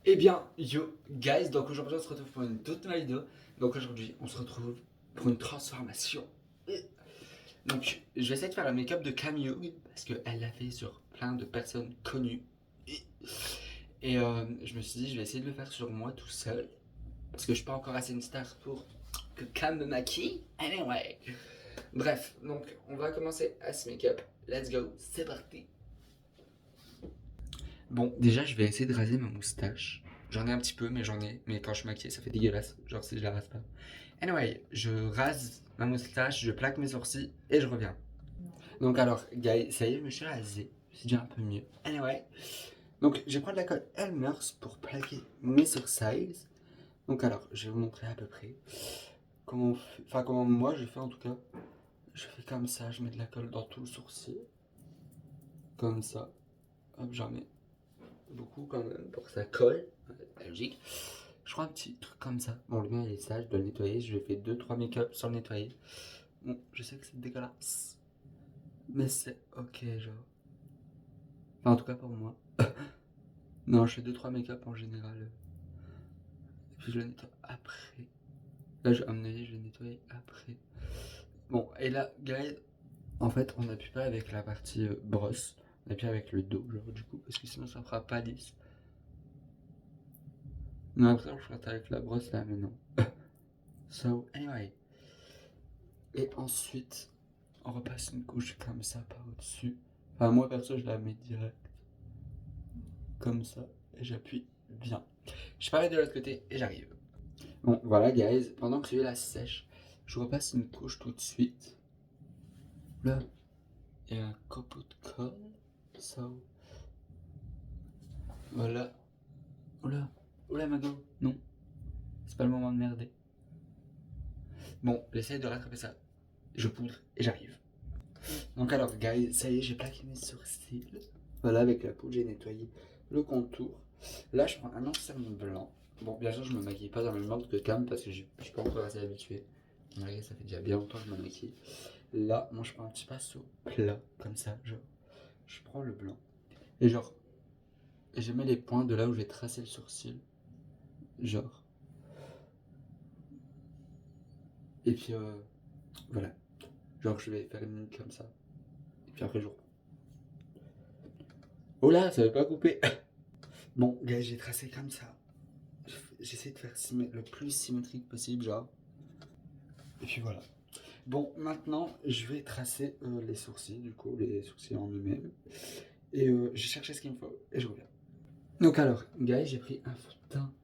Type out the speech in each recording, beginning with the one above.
Eh bien, yo, guys, donc aujourd'hui on se retrouve pour une toute nouvelle vidéo. Donc aujourd'hui on se retrouve pour une transformation. Donc je vais essayer de faire le make-up de Camille parce qu'elle l'a fait sur plein de personnes connues. Et je me suis dit je vais essayer de le faire sur moi tout seul. Parce que je suis pas encore assez une star pour que Cam me maquille. Anyway. Bref, donc on va commencer à ce make-up. Let's go, c'est parti. Bon, déjà, je vais essayer de raser ma moustache. J'en ai un petit peu, mais j'en ai. Mais quand je suis maquillée, ça fait dégueulasse. Genre si je la rase pas. Anyway, je rase ma moustache, je plaque mes sourcils et je reviens. Donc alors, guys, ça y est, je me suis rasé. C'est déjà un peu mieux. Anyway. Donc, je vais prendre la colle Elmers pour plaquer mes sourcils. Donc alors, je vais vous montrer à peu près comment, enfin comment moi je fais en tout cas. Je fais comme ça, je mets de la colle dans tout le sourcil. Comme ça. Hop, j'en mets beaucoup quand même pour que ça colle. Logique. Je crois un petit truc comme ça. Bon, le mien il est sale, je dois le nettoyer. Je lui ai fait 2-3 make-up sans le nettoyer. Bon, je sais que c'est dégueulasse. Mais c'est ok, genre. Enfin, en tout cas pour moi. Non, je fais 2-3 make-up en général. Et puis je le nettoie après. Là, à mon avis, je vais nettoyer après. Bon, et là, guys, en fait, on n'appuie pas avec la partie brosse. On appuie avec le dos, genre, du coup, parce que sinon ça fera pas lisse. Non, après, on fera avec la brosse là, mais non. So, anyway. Et ensuite, on repasse une couche comme ça par au-dessus. Enfin, moi perso, je la mets direct. Comme ça. Et j'appuie bien. Je parie de l'autre côté et j'arrive. Bon, voilà, guys. Pendant que celui-là sèche, je repasse une couche tout de suite. Là, il y a un copeau de colle. So. Voilà. Oula. Oula, Mago. Non. C'est pas le moment de merder. Bon, j'essaye de rattraper ça. Je poudre et j'arrive. Donc alors, guys, ça y est, j'ai plaqué mes sourcils. Voilà, avec la poudre, j'ai nettoyé le contour. Là, je prends un anti-cerne blanc. Bon, bien sûr, je me maquille pas dans le même ordre que Cam parce que je suis pas encore assez habitué. Ouais, ça fait déjà bien longtemps que je me maquille. Là, moi, je prends un petit pinceau plat, comme ça, genre. Je prends le blanc. Et genre, je mets les points de là où j'ai tracé le sourcil. Genre. Et puis, voilà. Genre, je vais faire une ligne comme ça. Et puis après, je reprends. Oh là, ça veut pas couper. Bon, gars, j'ai tracé comme ça. J'essaie de faire le plus symétrique possible, genre. Et puis voilà. Bon, maintenant, je vais tracer les sourcils, du coup, les sourcils en eux-mêmes. Et j'ai cherché ce qu'il me faut et je reviens. Donc alors, guys, j'ai pris un fond de teint,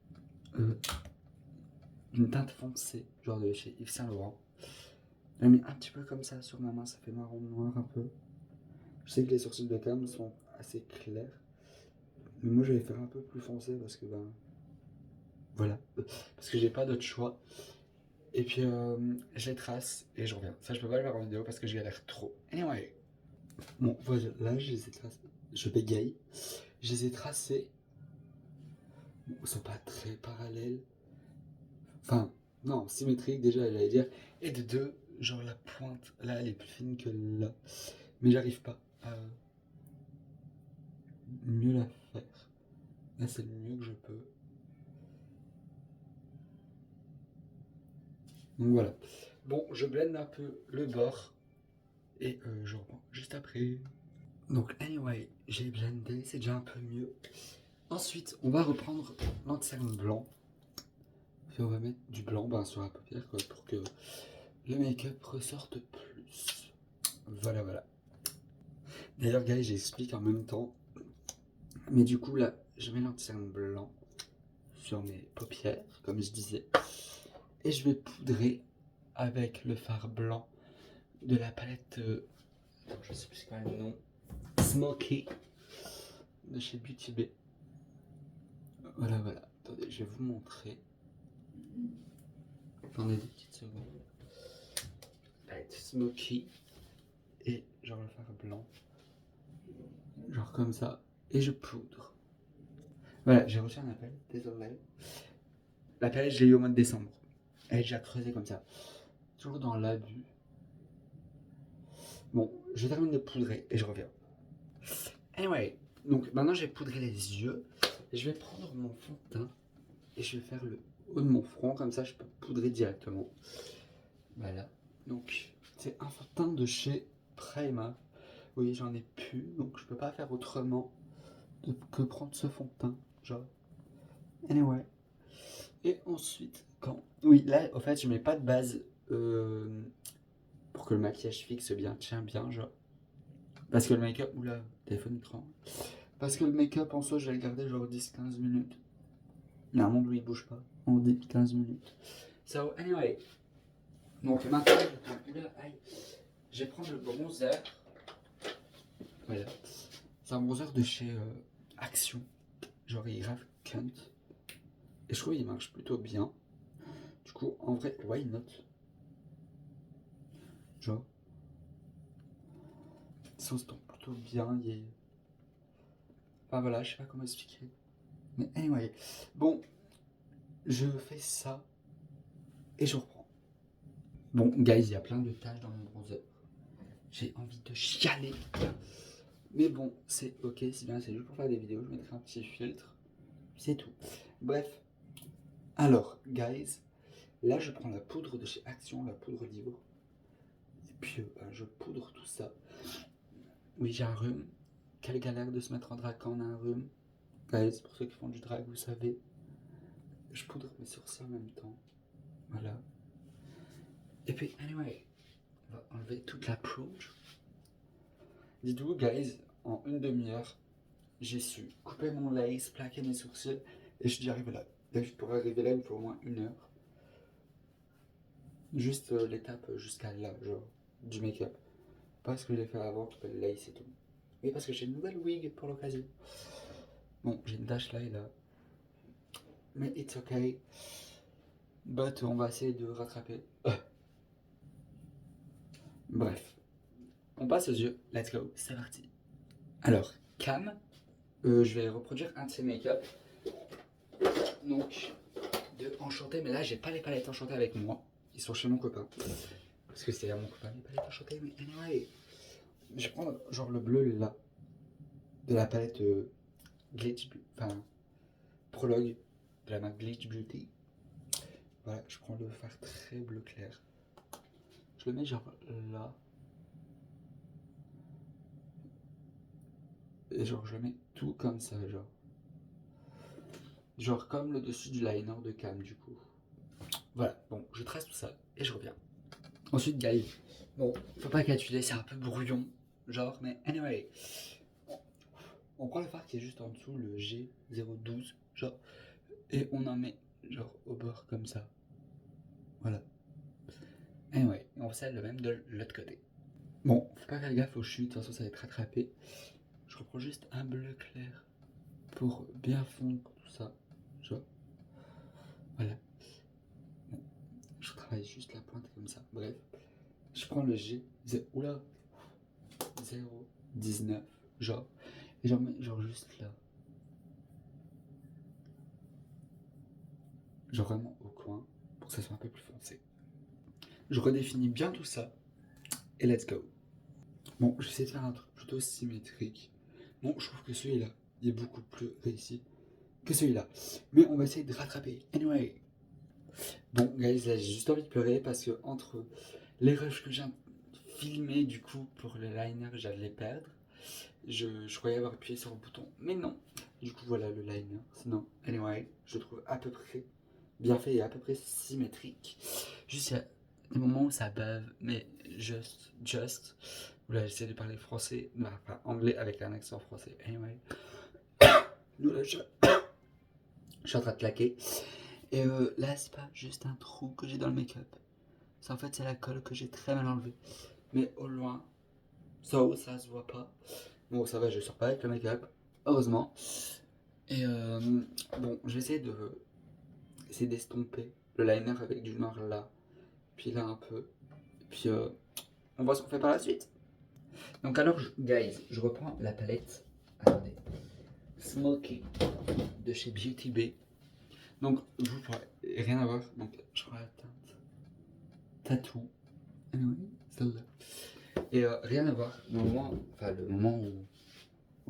une teinte foncée, genre de chez Yves Saint Laurent. J'ai mis un petit peu comme ça sur ma main, ça fait marron noir un peu. Je sais que les sourcils de Cam sont assez clairs. Mais moi, je vais faire un peu plus foncé parce que, ben, voilà. Parce que j'ai pas d'autre choix. Et puis, je les trace et je reviens. Ça, je peux pas le faire en vidéo parce que je galère trop. Anyway. Bon, voilà, là, je les ai tracés. Je bégaye. Je les ai tracés. Bon, ils sont pas très parallèles. Enfin, non, symétriques déjà, j'allais dire. Et de deux, genre la pointe, là, elle est plus fine que là. Mais j'arrive pas à mieux la faire. Là, c'est le mieux que je peux. Donc voilà. Bon, je blende un peu le bord. Et je reprends juste après. Donc, anyway, j'ai blendé, c'est déjà un peu mieux. Ensuite, on va reprendre l'anti-cerne blanc. Et on va mettre du blanc sur la paupière quoi, pour que le make-up ressorte plus. Voilà, voilà. D'ailleurs, guys, j'explique en même temps. Mais du coup, là, je mets l'anti-cerne blanc sur mes paupières, comme je disais. Et je vais poudrer avec le fard blanc de la palette. Attends, je sais plus quoi le nom. Smoky de chez Beauty Bay. Voilà, voilà. Attendez, je vais vous montrer. Attendez 2 petites secondes. Palette Smoky. Et genre le fard blanc. Genre comme ça. Et je poudre. Voilà, j'ai reçu un appel, désolé. L'appel, je l'ai eu au mois de décembre. Elle est déjà creusée comme ça. Toujours dans l'abus. Bon, je termine de poudrer et je reviens. Anyway, donc maintenant j'ai poudré les yeux. Et je vais prendre mon fond de teint et je vais faire le haut de mon front, comme ça je peux poudrer directement. Voilà. Donc, c'est un fond de teint de chez Prima. Oui, j'en ai plus, donc je peux pas faire autrement que prendre ce fond de teint. Genre. Anyway. Et ensuite, quand. Oui, là, au fait, je mets pas de base pour que le maquillage fixe bien, tient bien, genre. Parce que le make-up. Oula, téléphone écran. Parce que le make-up en soi, je vais le garder genre 10-15 minutes. Normalement, lui, il bouge pas en 10-15 minutes. So, anyway. Donc maintenant, je vais prendre le bronzer. Voilà. C'est un bronzer de chez Action. Genre, il est grave cunt. Et je trouve qu'il marche plutôt bien. Du coup, en vrai, why not? Genre, ça se tombe plutôt bien. Il est... Enfin voilà, je sais pas comment expliquer. Mais anyway. Bon, je fais ça. Et je reprends. Bon, guys, il y a plein de taches dans mon bronzer. J'ai envie de chialer. Mais bon, c'est ok, c'est bien, c'est juste pour faire des vidéos. Je mettrai un petit filtre. C'est tout. Bref. Alors, guys, là, je prends la poudre de chez Action, la poudre livre. Et puis, je poudre tout ça. Oui, j'ai un rhume. Quelle galère de se mettre en drag quand on a un rhume. Guys, pour ceux qui font du drag, vous savez. Je poudre mes sourcils en même temps. Voilà. Et puis, anyway, on va enlever toute la poudre. Dites-vous, guys, en une demi-heure, j'ai su couper mon lace, plaquer mes sourcils, et je suis arrivé là. Et pour arriver là, il me faut au moins 1 heure. Juste l'étape jusqu'à là, genre, du make-up. Pas ce que j'ai fait avant, couper le lace et tout. Oui, parce que j'ai une nouvelle wig pour l'occasion. Bon, j'ai une tache là et là. Mais it's okay. But on va essayer de rattraper. Bref. On passe aux yeux. Let's go. C'est parti. Alors, Cam, je vais reproduire un de ses make-up. Donc, de Enchanté. Mais là, j'ai pas les palettes enchantées avec moi. Ils sont chez mon copain. Parce que c'est à mon copain les palettes enchantées. Mais anyway. Je vais prendre genre le bleu là. De la palette Glitch. Enfin, Prologue. De la marque Glitch Beauty. Voilà, je prends le fard très bleu clair. Je le mets genre là. Et genre je le mets tout comme ça, genre. Genre comme le dessus du liner de Cam du coup. Voilà, bon, je trace tout ça et je reviens. Ensuite, Gaël. Bon, faut pas calculer, c'est un peu brouillon. Genre, mais anyway. On prend le fard qui est juste en dessous, le G012, genre. Et on en met genre au bord comme ça. Voilà. Anyway, on fait ça le même de l'autre côté. Bon, faut pas faire gaffe aux chutes, de toute façon ça va être rattrapé. Je reprends juste un bleu clair pour bien fondre tout ça. Genre. Voilà. Bon. Je travaille juste la pointe comme ça. Bref. Je prends le G. Oula. 0,19. Genre. Et j'en mets genre juste là. Genre vraiment au coin. Pour que ça soit un peu plus foncé. Je redéfinis bien tout ça. Et let's go. Bon, j'essaie de faire un truc plutôt symétrique. Bon, je trouve que celui-là, il est beaucoup plus réussi que celui-là. Mais on va essayer de rattraper. Anyway. Bon, guys, là, j'ai juste envie de pleurer parce que entre les rushs que j'ai filmés, du coup, pour le liner, j'allais les perdre. Je croyais avoir appuyé sur le bouton, mais non. Du coup, voilà le liner. Sinon, anyway, je le trouve à peu près bien fait et à peu près symétrique. Juste, il y a des moments où ça bave, mais just. Là, j'essaie de parler français, enfin anglais avec un accent français. Anyway. Nous, là, je suis en train de claquer. Et là, c'est pas juste un trou que j'ai dans le make-up. En fait, c'est la colle que j'ai très mal enlevée. Mais au loin, ça se voit pas. Bon, ça va, je sors pas avec le make-up. Heureusement. Et bon, je vais essayer d'estomper le liner avec du noir là. Puis là un peu. Et puis on voit ce qu'on fait par la suite. Donc alors, guys, je reprends la palette. Attendez. Smoky de chez Beauty Bay. Donc, vous pourrez rien à voir. Donc, je prends la teinte Tattoo. Anyway, celle-là. Et rien à voir. Le moment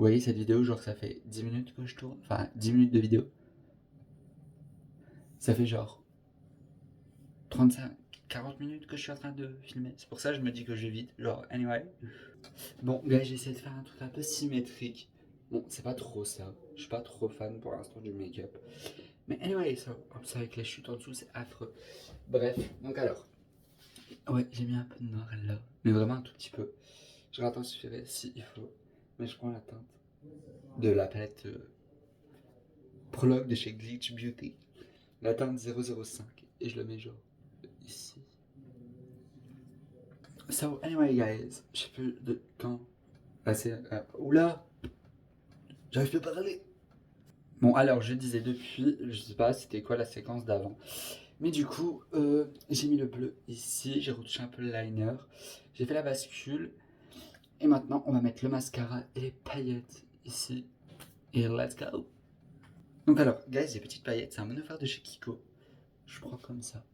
Vous voyez cette vidéo, genre ça fait 10 minutes que je tourne, enfin 10 minutes de vidéo. Ça fait genre 35, 40 minutes que je suis en train de filmer. C'est pour ça que je me dis que je vais vite, genre anyway. Bon, gars, j'essaie de faire un truc un peu symétrique. Bon, c'est pas trop ça. Je suis pas trop fan pour l'instant du make-up. Mais anyway, ça, comme ça avec les chutes en dessous, c'est affreux. Bref, donc alors. Ouais, j'ai mis un peu de noir là. Mais vraiment un tout petit peu. Je rattensifierai si il faut. Mais je prends la teinte de la palette Prologue de chez Glitch Beauty. La teinte 005. Et je le mets genre ici. So, anyway, guys. Je sais plus de quand. Ah, c'est. Oula! J'arrive plus à parler! Bon, alors, je disais depuis, je sais pas c'était quoi la séquence d'avant. Mais du coup, j'ai mis le bleu ici, j'ai retouché un peu le liner, j'ai fait la bascule. Et maintenant, on va mettre le mascara et les paillettes ici. Et let's go! Donc alors, guys, les petites paillettes, c'est un monophare de chez Kiko. Je prends comme ça.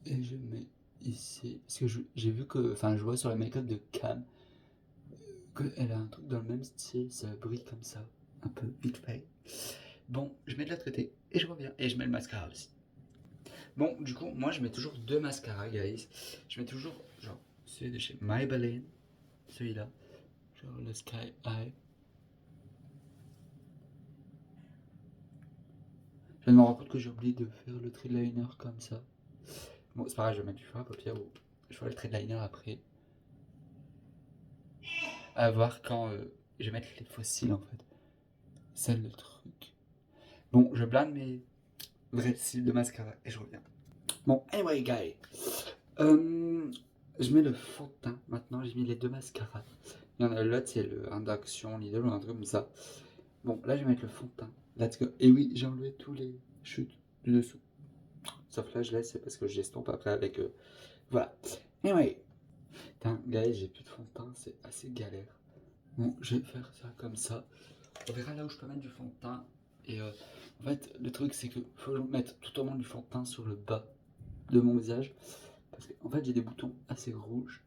Et je mets ici. Parce que j'ai vu que, enfin, je vois sur le make-up de Cam qu'elle a un truc dans le même style, ça brille comme ça, un peu vite fait. Bon, je mets de l'autre côté et je reviens. Et je mets le mascara aussi. Bon, du coup, moi je mets toujours deux mascaras, guys. Je mets toujours, genre, celui de chez Maybelline, celui-là, genre le Sky High. Je viens de me rendre compte que j'ai oublié de faire le trait de liner comme ça. Bon, c'est pas grave, je vais mettre du fard à paupières ou je ferai le trait de liner après. À voir quand je vais mettre les fossiles en fait. C'est le truc. Bon, je blinde mes vrais cils de mascara et je reviens. Bon, anyway, guys. Je mets le fond de teint. Maintenant, j'ai mis les deux mascaras. Il y en a l'autre, c'est le Induction Lidl ou un truc comme ça. Bon, là, je vais mettre le fond de teint. Let's go. Et oui, j'ai enlevé tous les chutes du dessous. Sauf là, je laisse, c'est parce que j'estompe après avec. Voilà. Anyway. Putain, guys, j'ai plus de fond de teint, c'est assez galère. Bon, je vais faire ça comme ça. On verra là où je peux mettre du fond de teint. Et en fait, le truc, c'est que faut mettre tout au moins du fond de teint sur le bas de mon visage. Parce qu'en fait, j'ai des boutons assez rouges.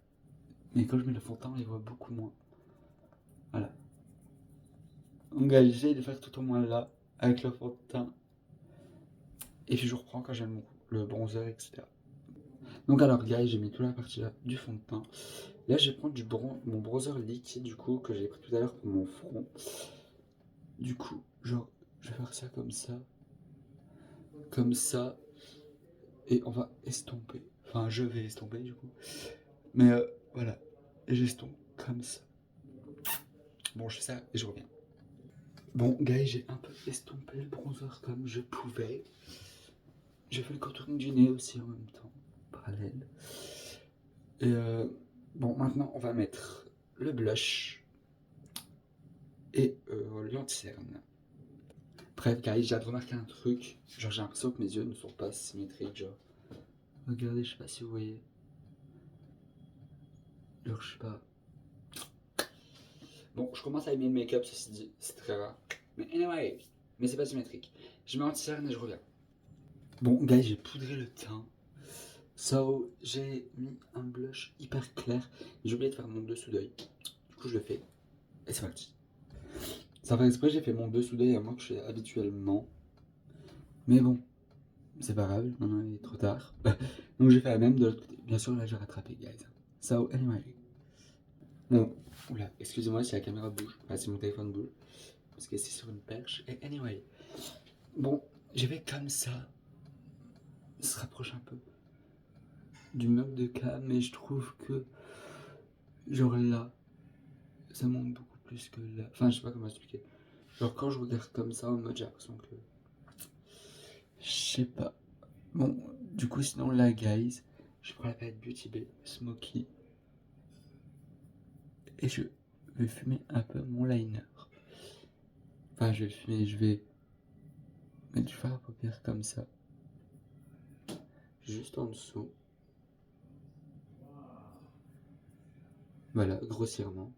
Mais quand je mets le fond de teint, on les voit beaucoup moins. Voilà. Donc, j'essaie de faire tout au moins là, avec le fond de teint. Et puis, je reprends quand j'ai le bronzer, etc. Donc, alors, guys, j'ai mis toute la partie là du fond de teint. Là, je vais prendre mon bronzer liquide, du coup, que j'ai pris tout à l'heure pour mon front. Du coup, genre, je vais faire ça, et on va estomper. Enfin, je vais estomper, du coup. Mais voilà, et j'estompe comme ça. Bon, je fais ça et je reviens. Bon, guys, j'ai un peu estompé le bronzer comme je pouvais. J'ai fait le contouring du nez aussi en même temps, parallèle. Et bon, maintenant, on va mettre le blush et l'anti-cerne. Bref, guys, j'ai remarqué un truc. Genre, j'ai l'impression que mes yeux ne sont pas symétriques. Genre, regardez, je sais pas si vous voyez. Genre, je sais pas. Bon, je commence à aimer le make-up, ceci dit, c'est très rare. Mais anyway, mais c'est pas symétrique. Je mets anti-cerne et je reviens. Bon, guys, j'ai poudré le teint. So, j'ai mis un blush hyper clair. J'ai oublié de faire mon dessous d'œil. Du coup, je le fais. Et c'est parti. Ça fait exprès, j'ai fait mon dessous d'œil à moi que je fais habituellement. Mais bon, c'est pas grave, maintenant il est trop tard. Donc j'ai fait la même de l'autre côté. Bien sûr, là j'ai rattrapé, guys. So, anyway. Bon, oula, excusez-moi si la caméra bouge. Enfin, si mon téléphone bouge. Parce que c'est sur une perche. Et anyway. Bon, je vais comme ça. Se rapproche un peu du mug de cam, mais je trouve que. Genre là, ça monte beaucoup plus que là. Enfin, je sais pas comment expliquer. Genre quand je regarde comme ça, en mode j'ai l'impression que. Je sais pas. Bon, du coup, sinon là, guys, je prends la palette Beauty Bay Smoky. Et je vais fumer un peu mon liner. Enfin, je vais fumer, je vais mettre du fard à paupières comme ça. Juste en dessous. Voilà, grossièrement.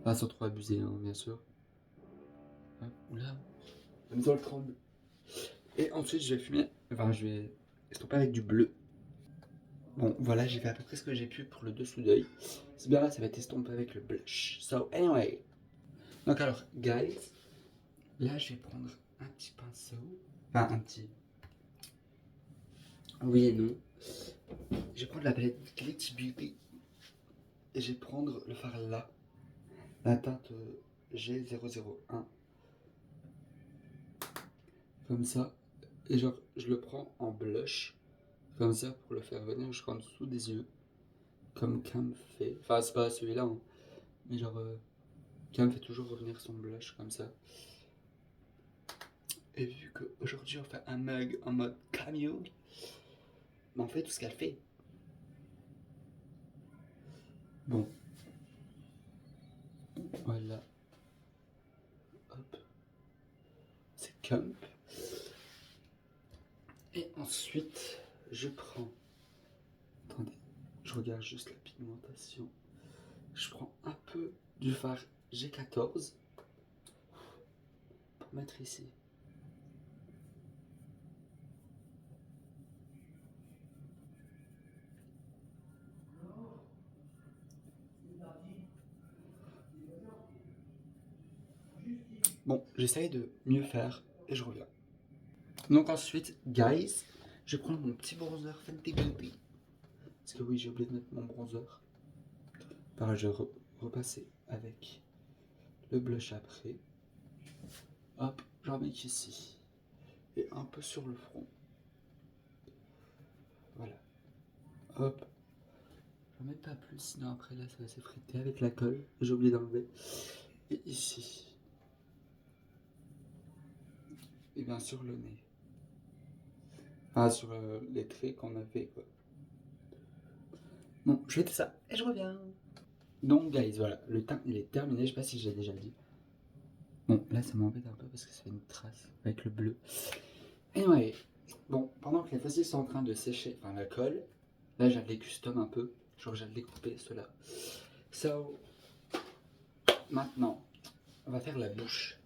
Pas sans trop abuser, hein, bien sûr. Hop, oula, la maison elle tremble. Et ensuite, je vais fumer, enfin, je vais estomper avec du bleu. Bon, voilà, j'ai fait à peu près ce que j'ai pu pour le dessous d'œil. C'est bien là, ça va être estompé avec le blush. So, anyway. Donc alors, guys, là, je vais prendre un petit pinceau. Enfin, un petit... Oui et non. Je vais prendre la palette Glitch Beauty. Et je vais prendre le fard là. La teinte G001. Comme ça. Et genre, je le prends en blush. Comme ça, pour le faire venir jusqu'en dessous des yeux. Comme Cam fait. Enfin, c'est pas celui-là, hein. Mais genre, Cam fait toujours revenir son blush comme ça. Et vu qu'aujourd'hui on fait un mug en mode cameo, on fait tout ce qu'elle fait. Bon, voilà. Hop, c'est Camp. Et ensuite, je prends. Attendez, je regarde juste la pigmentation. Je prends un peu du fard G14 pour mettre ici. Bon, j'essaye de mieux faire et je reviens. Donc ensuite, guys, je prends mon petit bronzer Fenty Beauty. Parce que oui, j'ai oublié de mettre mon bronzer. Pareil, je vais repasser avec le blush après. Hop, j'en mets ici. Et un peu sur le front. Voilà. Hop. J'en mets pas plus, sinon après là ça va s'effriter avec la colle. J'ai oublié d'enlever. Et ici. Et bien sur le nez. Enfin sur les traits qu'on a fait quoi. Bon, je fais tout ça et je reviens. Donc guys, voilà, le teint il est terminé, je sais pas si j'ai déjà dit. Bon, là ça m'embête un peu parce que ça fait une trace avec le bleu. Anyway, bon, pendant que les fossiles sont en train de sécher, enfin la colle, là j'ai les custom un peu, genre j'ai découpé cela. So, maintenant, on va faire la bouche.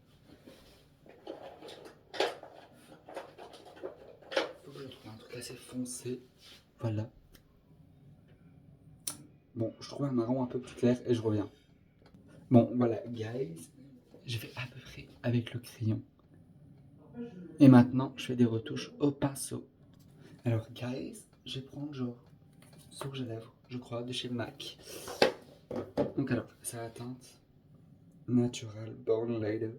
Faut que je trouve un truc assez foncé. Voilà. Bon, je trouve un marron un peu plus clair et je reviens. Bon, voilà, guys. J'ai fait à peu près avec le crayon. Et maintenant, je fais des retouches au pinceau. Alors, guys, je vais prendre genre ce rouge à lèvres, je crois, de chez MAC. Donc alors, ça a teinte Natural Born Later.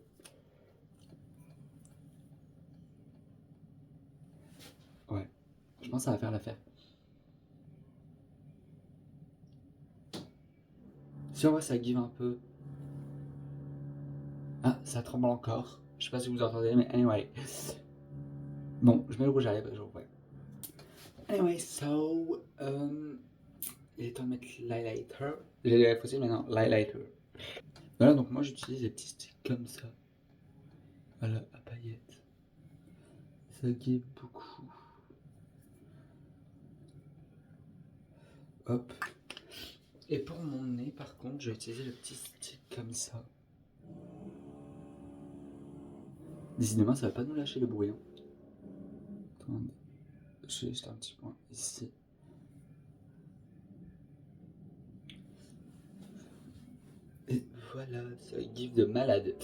Ouais, je pense que ça va faire l'affaire. Si on voit ça give un peu. Ah, ça tremble encore. Je sais pas si vous entendez, mais anyway. Bon, je mets le rouge à lèvres et je reviens. Anyway, so. Il est temps de mettre l'highlighter. J'ai fossile maintenant, l'highlighter. Voilà, donc moi j'utilise des petits sticks comme ça. Voilà, à paillettes. Ça give beaucoup. Hop. Et pour mon nez, par contre, je vais utiliser le petit stick comme ça. Décidément, ça va pas nous lâcher le bruit. Hein. Attendez. Je vais juste un petit point ici. Et voilà, ça give de malade.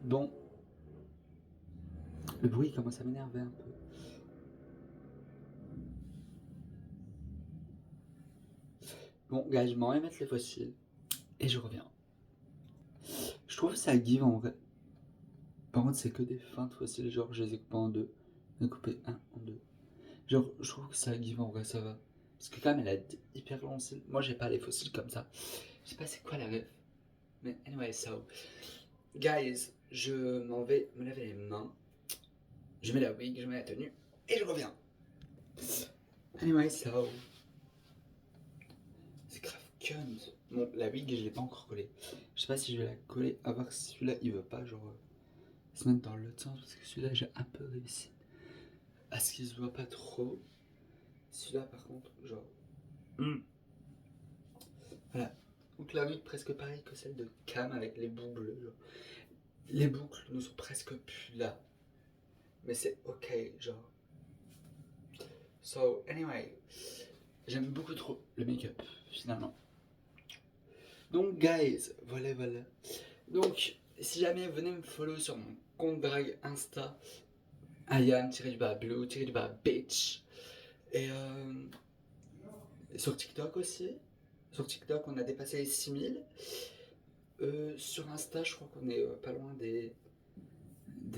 Bon. Le bruit commence à m'énerver un peu. Bon, gars, je m'en vais mettre les fossiles. Et je reviens. Je trouve ça give en vrai. Par contre, c'est que des feintes fossiles. Genre, je les ai coupés en deux. J'en ai coupé un en deux. Genre, je trouve que ça give en vrai, ça va. Parce que quand même, elle a hyper long cils. Moi, j'ai pas les fossiles comme ça. Je sais pas c'est quoi la ref. Mais anyway, so. Guys, je m'en vais me laver les mains. Je mets la wig, je mets la tenue. Et je reviens. Anyway, so. C'est grave cunt. Bon, la wig, je l'ai pas encore collée. Je sais pas si je vais la coller. À voir si celui-là, il veut pas, genre, se mettre dans l'autre sens. Parce que celui-là, j'ai un peu réussi à ce qu'il se voit pas trop. Celui-là, par contre, genre. Voilà. Donc la wig presque pareille que celle de Cam avec les bouts bleus. Genre. Les boucles ne sont presque plus là. Mais c'est ok, genre. So, anyway. J'aime beaucoup trop le make-up, finalement. Donc, guys, voilà. Donc, si jamais vous venez me follow sur mon compte drag Insta, IAM-blue-bitch. Et sur TikTok aussi. Sur TikTok, on a dépassé les 6000. Sur Insta, je crois qu'on est pas loin des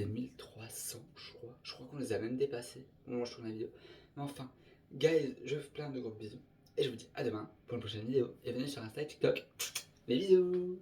1300, je crois. Je crois qu'on les a même dépassés au moment où je tourne la vidéo. Mais enfin, guys, je vous fais plein de gros bisous. Et je vous dis à demain pour une prochaine vidéo. Et venez sur Insta et TikTok. Les bisous!